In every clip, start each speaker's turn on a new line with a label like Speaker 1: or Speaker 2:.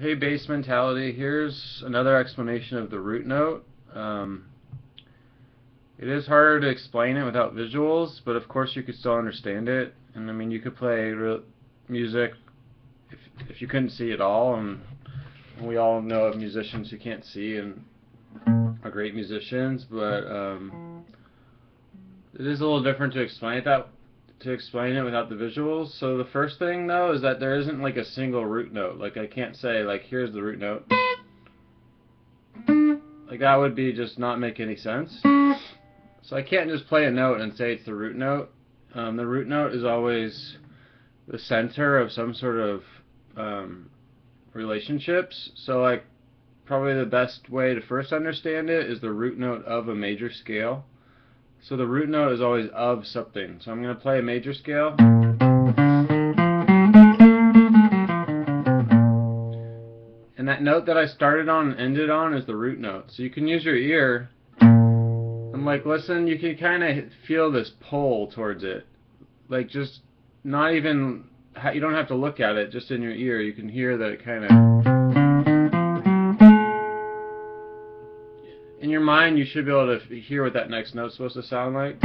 Speaker 1: Hey, bass mentality. Here's another explanation of the root note. It is harder to explain it without visuals, but of course you could still understand it. And I mean, you could play music if you couldn't see at all, and we all know of musicians who can't see and are great musicians, but it is a little different to explain it without the visuals. So the first thing though is that there isn't like a single root note. Like I can't say like here's the root note. Like that would be just not make any sense. So I can't just play a note and say it's the root note. The root note is always the center of some sort of relationships. So like probably the best way to first understand it is the root note of a major scale. So the root note is always of something. So I'm going to play a major scale. And that note that I started on and ended on is the root note. So you can use your ear and like listen, you can kind of feel this pull towards it. Like just not even, you don't have to look at it, just in your ear you can hear that it kind of, in your mind you should be able to hear what that next note's supposed to sound like.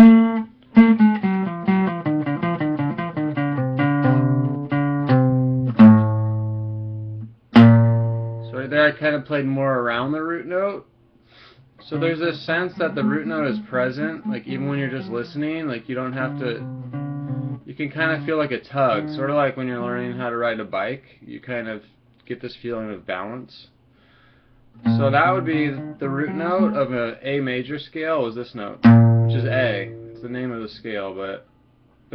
Speaker 1: So right there I kind of played more around the root note. So there's this sense that the root note is present, like even when you're just listening, like you don't have to, you can kind of feel like a tug, sort of like when you're learning how to ride a bike, you kind of get this feeling of balance. So that would be the root note of an A major scale is this note, which is A. It's the name of the scale, but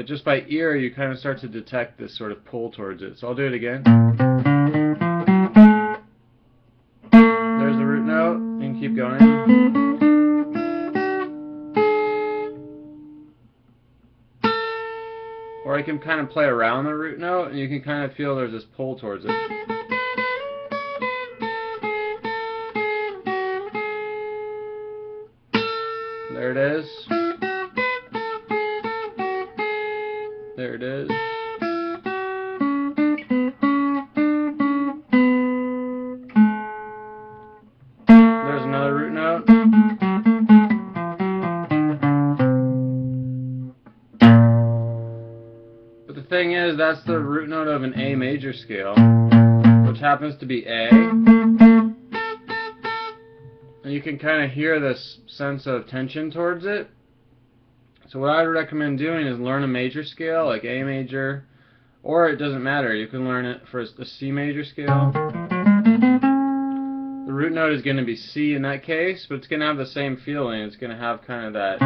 Speaker 1: just by ear you kind of start to detect this sort of pull towards it. So I'll do it again. There's the root note, and keep going. Or I can kind of play around the root note, and you can kind of feel there's this pull towards it. There it is. There it is. There's another root note. But the thing is, that's the root note of an A major scale, which happens to be A. And you can kind of hear this sense of tension towards it. So what I would recommend doing is learn a major scale, like A major, or it doesn't matter, you can learn it for a C major scale. The root note is going to be C in that case, but it's going to have the same feeling. It's going to have kind of that. It's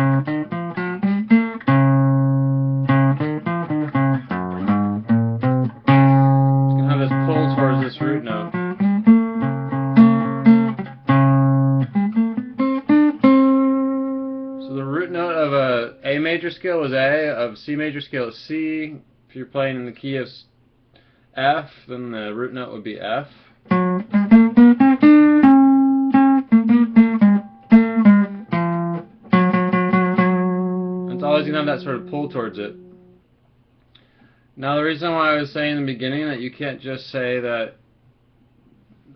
Speaker 1: going to have this pull towards this root note. So the root note of a major scale is A, of C major scale is C. If you're playing in the key of F, then the root note would be F. It's always going to have that sort of pull towards it. Now the reason why I was saying in the beginning that you can't just say that,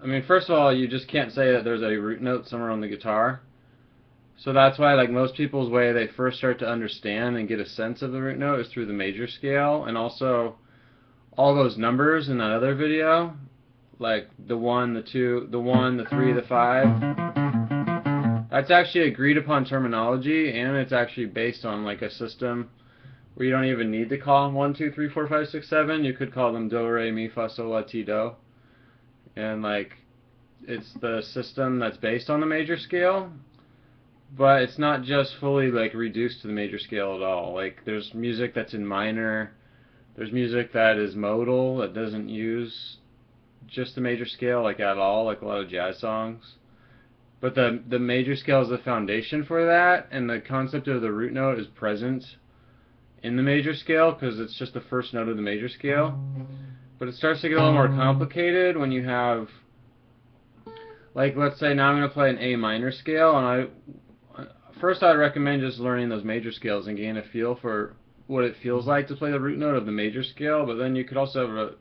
Speaker 1: I mean first of all you just can't say that there's a root note somewhere on the guitar. So that's why like most people's way they first start to understand and get a sense of the root note is through the major scale, and also all those numbers in that other video, like the 1, the 2, the 1, the 3, the 5. That's actually agreed upon terminology, and it's actually based on like a system where you don't even need to call them 1, 2, 3, 4, 5, 6, 7. You could call them do, re, mi, fa, sol, la, ti, do. And like it's the system that's based on the major scale, but it's not just fully like reduced to the major scale at all. Like there's music that's in minor, there's music that is modal that doesn't use just the major scale like at all, like a lot of jazz songs. But the major scale is the foundation for that, and the concept of the root note is present in the major scale because it's just the first note of the major scale. But it starts to get a little more complicated when you have, like let's say now I'm going to play an A minor scale, and first I'd recommend just learning those major scales and gain a feel for what it feels like to play the root note of the major scale, but then you could also have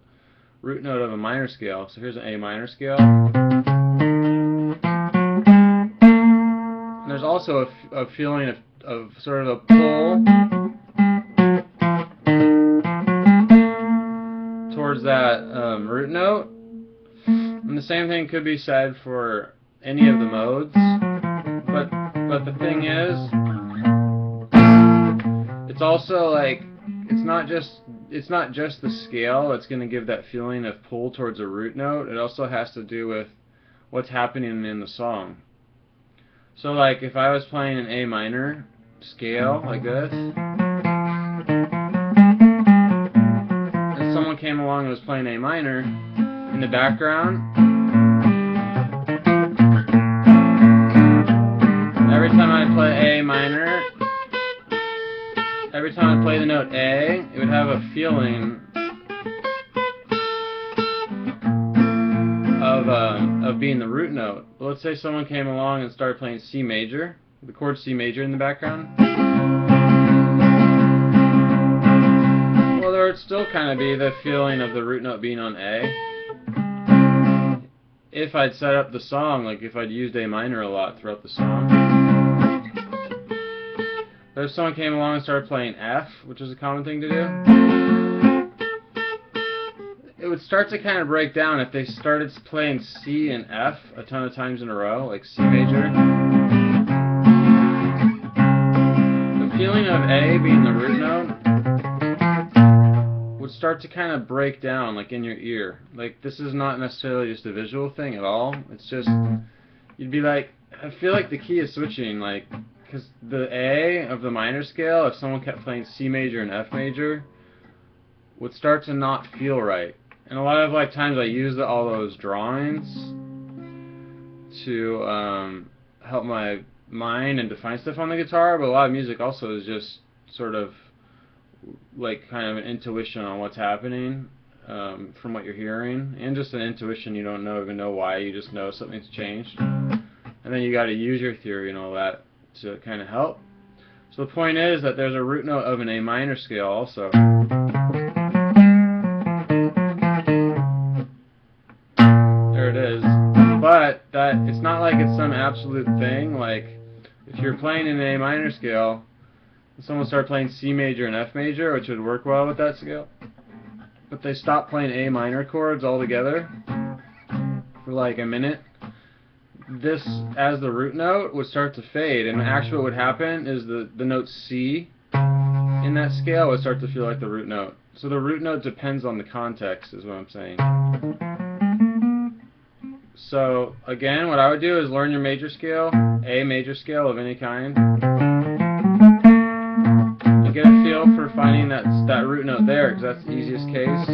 Speaker 1: root note of a minor scale. So here's an A minor scale. And there's also a feeling of sort of a pull towards that root note. And the same thing could be said for any of the modes. But the thing is, it's also like it's not just the scale that's going to give that feeling of pull towards a root note. It also has to do with what's happening in the song. So like if I was playing an A minor scale like this, and someone came along and was playing A minor in the background, every time I play A minor, every time I play the note A, it would have a feeling of being the root note. But let's say someone came along and started playing C major, the chord C major in the background. Well, there would still kind of be the feeling of the root note being on A. If I'd set up the song, like if I'd used A minor a lot throughout the song. But if someone came along and started playing F, which is a common thing to do, it would start to kind of break down if they started playing C and F a ton of times in a row, like C major. The feeling of A being the root note would start to kind of break down, like in your ear. Like this is not necessarily just a visual thing at all. It's just, you'd be like, I feel like the key is switching, like, because the A of the minor scale, if someone kept playing C major and F major, would start to not feel right. And a lot of like times I use all those drawings to help my mind and define stuff on the guitar, but a lot of music also is just sort of like kind of an intuition on what's happening from what you're hearing, and just an intuition. You don't even know why, you just know something's changed. And then you got to use your theory and all that to kind of help. So the point is that there's a root note of an A minor scale also. There it is. But that it's not like it's some absolute thing. Like if you're playing in an A minor scale, and someone started playing C major and F major, which would work well with that scale, but they stopped playing A minor chords altogether for like a minute, this, as the root note, would start to fade, and actually what would happen is the note C in that scale would start to feel like the root note. So the root note depends on the context, is what I'm saying. So again, what I would do is learn your major scale, A major scale of any kind, and get a feel for finding that root note there, because that's the easiest case.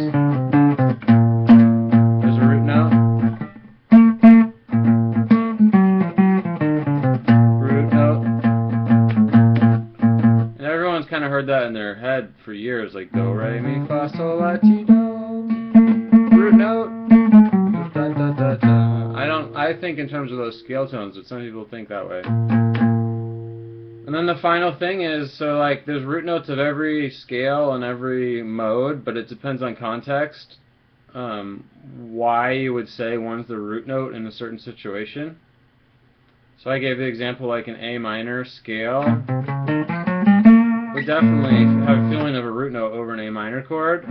Speaker 1: There's a root note. Kind of heard that in their head for years, like do, re, mi, fa, sol, la, ti, do, root note, da, da, da, da. I think in terms of those scale tones, but some people think that way. And then the final thing is, so like there's root notes of every scale and every mode, but it depends on context, why you would say one's the root note in a certain situation. So I gave the example like an A minor scale would definitely have a feeling of a root note over an A minor chord.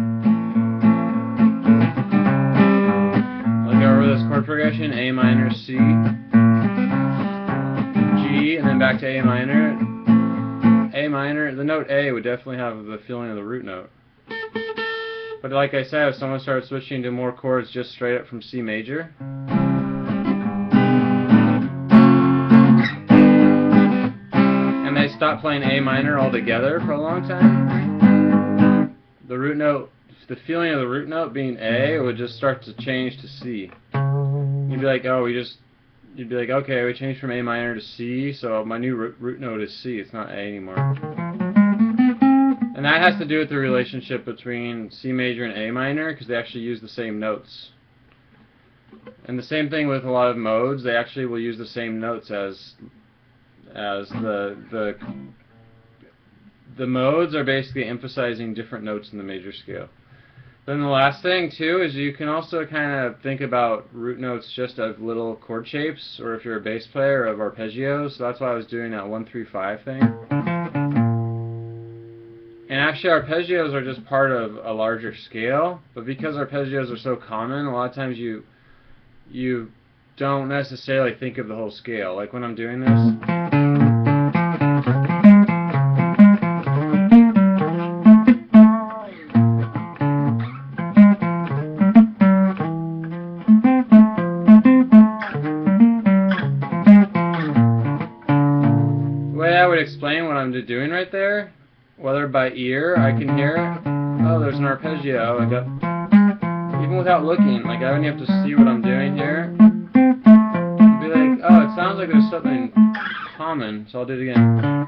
Speaker 1: Like over this chord progression, A minor, C, G, and then back to A minor. A minor, the note A would definitely have the feeling of the root note. But like I said, if someone started switching to more chords just straight up from C major, stop playing A minor altogether for a long time, the root note, the feeling of the root note being A would just start to change to C. You'd be like, oh, you'd be like, okay, we changed from A minor to C, so my new root note is C, it's not A anymore. And that has to do with the relationship between C major and A minor, because they actually use the same notes. And the same thing with a lot of modes, they actually will use the same notes as the modes are basically emphasizing different notes in the major scale. Then the last thing too is you can also kind of think about root notes just as little chord shapes, or if you're a bass player, of arpeggios. So that's why I was doing that 1-3-5 thing. And actually arpeggios are just part of a larger scale, but because arpeggios are so common, a lot of times you don't necessarily think of the whole scale. Like when I'm doing this. Explain what I'm doing right there, whether by ear I can hear it. Oh, there's an arpeggio. Even without looking, like I don't have to see what I'm doing here. Be like, oh, it sounds like there's something common, so I'll do it again.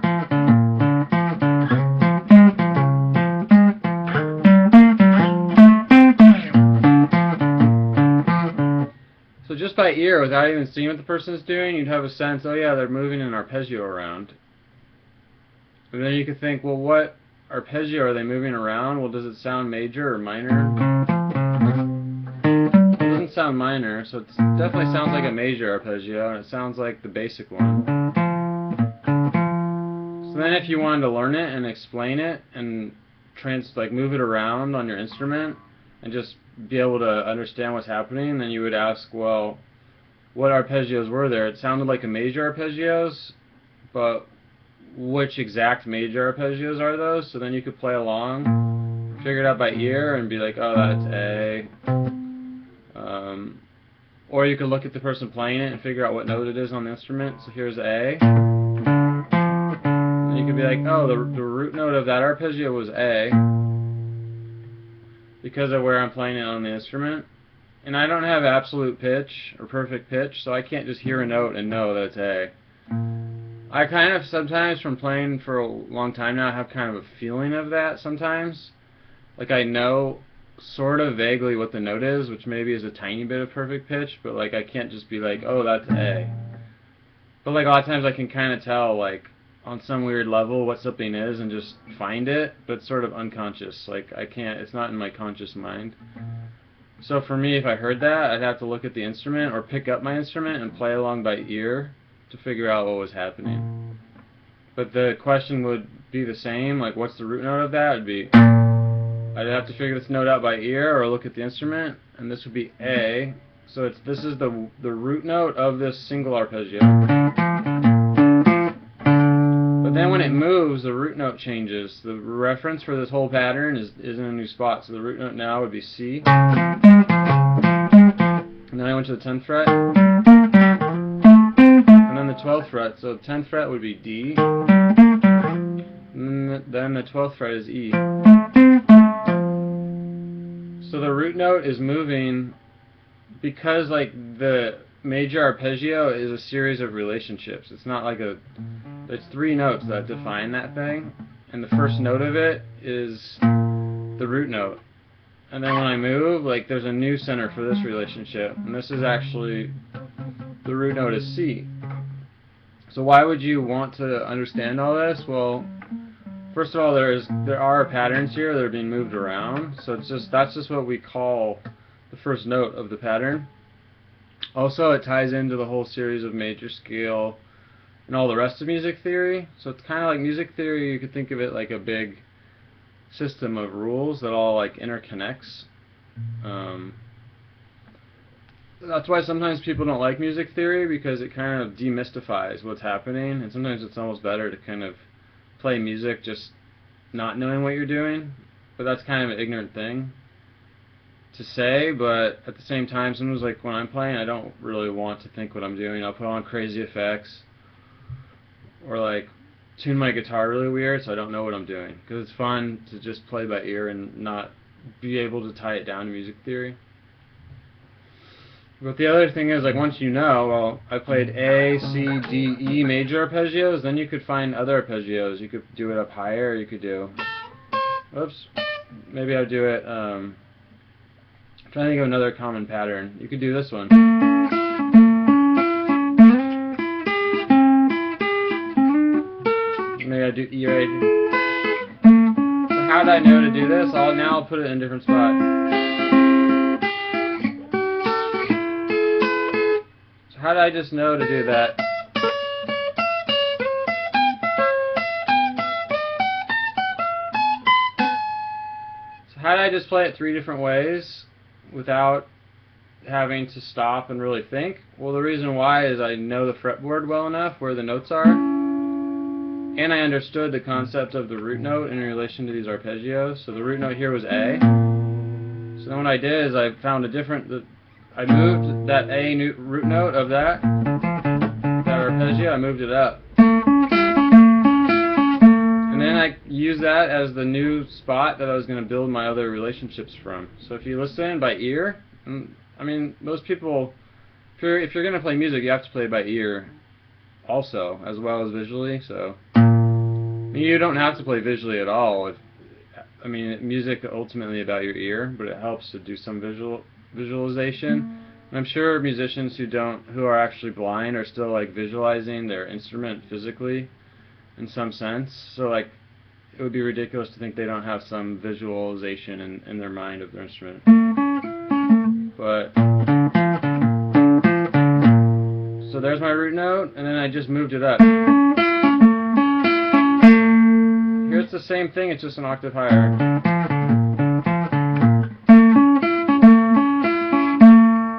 Speaker 1: So just by ear, without even seeing what the person's doing, you'd have a sense, oh yeah, they're moving an arpeggio around. And then you could think, well, what arpeggio are they moving around? Well, does it sound major or minor? It doesn't sound minor, so it definitely sounds like a major arpeggio, and it sounds like the basic one. So then if you wanted to learn it and explain it and move it around on your instrument and just be able to understand what's happening, then you would ask, well, what arpeggios were there? It sounded like a major arpeggios, but which exact major arpeggios are those? So then you could play along, figure it out by ear, and be like, oh, that's A. Or you could look at the person playing it and figure out what note it is on the instrument. So here's A. And you could be like, oh, the root note of that arpeggio was A, because of where I'm playing it on the instrument. And I don't have absolute pitch or perfect pitch, so I can't just hear a note and know that it's A. I kind of sometimes, from playing for a long time now, have kind of a feeling of that sometimes. Like I know sort of vaguely what the note is, which maybe is a tiny bit of perfect pitch, but like I can't just be like, oh, that's A. But like a lot of times I can kind of tell, like on some weird level, what something is and just find it, but it's sort of unconscious. Like I can't, it's not in my conscious mind. So for me, if I heard that, I'd have to look at the instrument or pick up my instrument and play along by ear to figure out what was happening. But the question would be the same, like what's the root note of that? It'd be, I'd have to figure this note out by ear or look at the instrument, and this would be A. So this is the root note of this single arpeggio. But then when it moves, the root note changes. The reference for this whole pattern is in a new spot. So the root note now would be C. And then I went to the 10th fret. And then the 12th fret. So the 10th fret would be D. And then the 12th fret is E. So the root note is moving because like the major arpeggio is a series of relationships. It's not like there's three notes that define that thing, and the first note of it is the root note. And then when I move, like there's a new center for this relationship, and this is actually, the root note is C. So why would you want to understand all this? Well, first of all, there are patterns here that are being moved around, so that's just what we call the first note of the pattern. Also, it ties into the whole series of major scale and all the rest of music theory. So it's kind of like music theory, you could think of it like a big system of rules that all like interconnects. That's why sometimes people don't like music theory, because it kind of demystifies what's happening, and sometimes it's almost better to kind of play music just not knowing what you're doing. But that's kind of an ignorant thing to say, but at the same time, sometimes like when I'm playing, I don't really want to think what I'm doing. I'll put on crazy effects or like tune my guitar really weird so I don't know what I'm doing, because it's fun to just play by ear and not be able to tie it down to music theory. But the other thing is, like, once you know, well, I played A, C, D, E major arpeggios, then you could find other arpeggios. You could do it up higher, you could do, oops, maybe I'll do it, I'm trying to think of another common pattern. You could do this one. Maybe I do E right. So how did I know to do this? Now I'll put it in a different spot. So how did I just know to do that? So how did I just play it 3 different ways without having to stop and really think? Well, the reason why is I know the fretboard well enough where the notes are, and I understood the concept of the root note in relation to these arpeggios. So the root note here was A. So then what I did is I found a different, I moved that A root note of that arpeggio, I moved it up. And then I used that as the new spot that I was going to build my other relationships from. So if you listen by ear, I mean, most people, if you're going to play music, you have to play by ear also, as well as visually. So you don't have to play visually at all. I mean, music ultimately about your ear, but it helps to do some visualization. And I'm sure musicians who are actually blind are still like visualizing their instrument physically in some sense. So like, it would be ridiculous to think they don't have some visualization in their mind of their instrument. But so there's my root note, and then I just moved it up. Here it's the same thing, it's just an octave higher.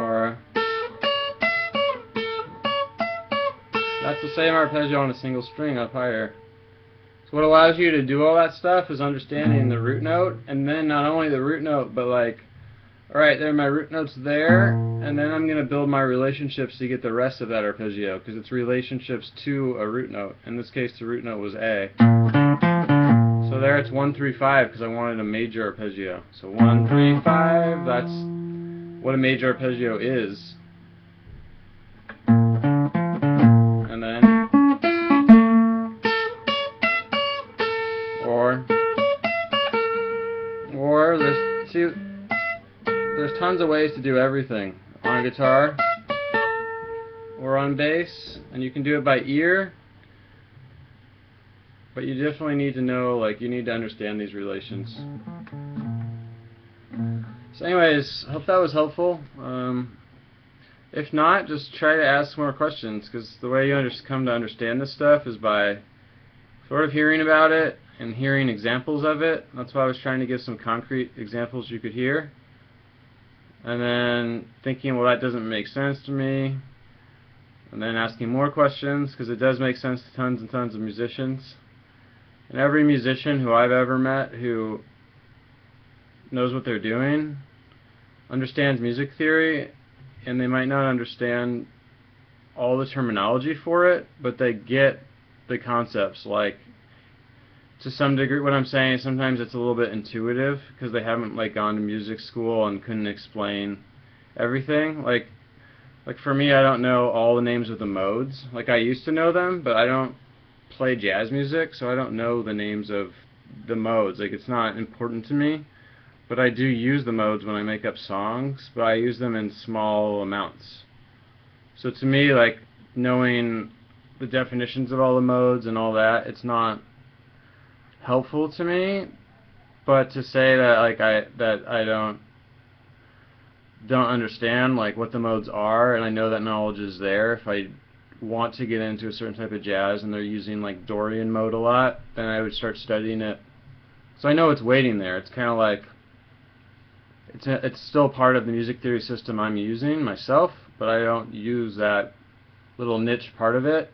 Speaker 1: Or that's the same arpeggio on a single string up higher. So what allows you to do all that stuff is understanding the root note, and then not only the root note, but like, alright, there are my root notes there, and then I'm going to build my relationships to get the rest of that arpeggio, because it's relationships to a root note. In this case, the root note was A. So there it's 1, 3, 5, because I wanted a major arpeggio. So 1, 3, 5, that's what a major arpeggio is. And then, there's tons of ways to do everything on guitar or on bass, and you can do it by ear, but you definitely need to know, like, you need to understand these relations. So anyways, hope that was helpful. If not, just try to ask more questions, because the way you come to understand this stuff is by sort of hearing about it and hearing examples of it. That's why I was trying to give some concrete examples you could hear. And then thinking, well, that doesn't make sense to me. And then asking more questions, because it does make sense to tons and tons of musicians. And every musician who I've ever met who knows what they're doing understands music theory, and they might not understand all the terminology for it, but they get the concepts. Like, to some degree, what I'm saying is sometimes it's a little bit intuitive, because they haven't like gone to music school and couldn't explain everything. Like for me, I don't know all the names of the modes. Like, I used to know them, but I don't play jazz music, so I don't know the names of the modes. Like, it's not important to me, but I do use the modes when I make up songs, but I use them in small amounts. So to me, like, knowing the definitions of all the modes and all that, it's not helpful to me. But to say that like I don't understand like what the modes are, and I know that knowledge is there, if I want to get into a certain type of jazz and they're using like Dorian mode a lot, then I would start studying it. So I know it's waiting there. It's kind of like it's still part of the music theory system I'm using myself, but I don't use that little niche part of it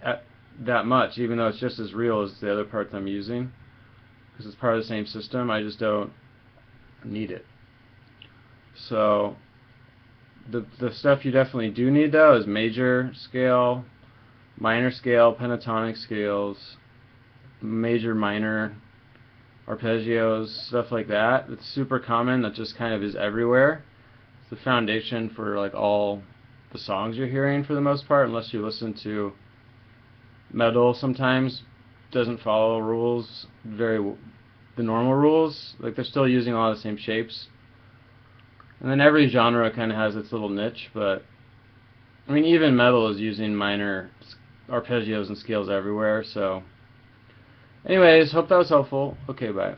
Speaker 1: that much, even though it's just as real as the other parts I'm using, because it's part of the same system. I just don't need it. So the stuff you definitely do need, though, is major scale, minor scale, pentatonic scales, major, minor arpeggios, stuff like that. It's super common. That just kind of is everywhere. It's the foundation for like all the songs you're hearing for the most part, unless you listen to metal. Sometimes doesn't follow rules the normal rules. Like, they're still using a lot of the same shapes. And then every genre kind of has its little niche, but I mean, even metal is using minor arpeggios and scales everywhere. So anyways, hope that was helpful. Okay, bye.